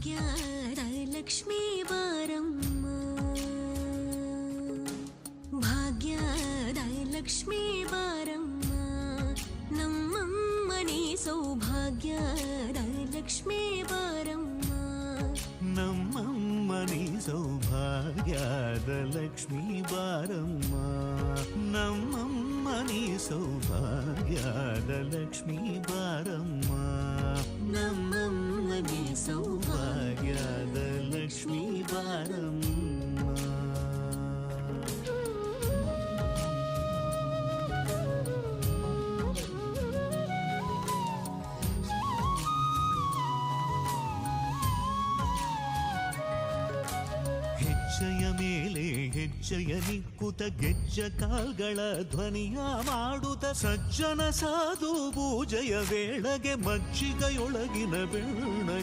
ಭಾಗ್ಯದ ಲಕ್ಷ್ಮೀ ಬಾರಮ್ಮ, ಭಾಗ್ಯದ ಲಕ್ಷ್ಮೀ ಬಾರಮ್ಮ, ನಮ್ಮಮ್ಮನಿ ಸೌಭಾಗ್ಯದ ಲಕ್ಷ್ಮೀ ಬಾರಮ್ಮ, ನಮ್ಮಮ್ಮನಿ ಸೌಭಾಗ್ಯದ ಲಕ್ಷ್ಮೀ ಬಾರಮ್ಮ, ನಮ್ಮಮ್ಮನಿ ಸೌಭಾಗ್ಯದ ಲಕ್ಷ್ಮೀ ಬಾರಮ್ಮ, ನಮ್ಮಮ್ಮನಿ ಸೌಭಾಗ್ಯದ ಲಕ್ಷ್ಮೀ ಬಾರಮ್ಮ. ಹೆಜ್ಜೆಯ ಮೇಲೆ ಹೆಜ್ಜೆಯ ನಿಕ್ಕುತ ಗೆಜ್ಜ ಕಾಲ್ಗಳ ಧ್ವನಿಯ ಮಾಡುತ್ತ ಸಜ್ಜನ ಸಾಧು ಪೂಜೆಯ ವೇಳೆಗೆ ಮಜ್ಜಿಗೆಯೊಳಗಿನ ಬೆಣ್ಣ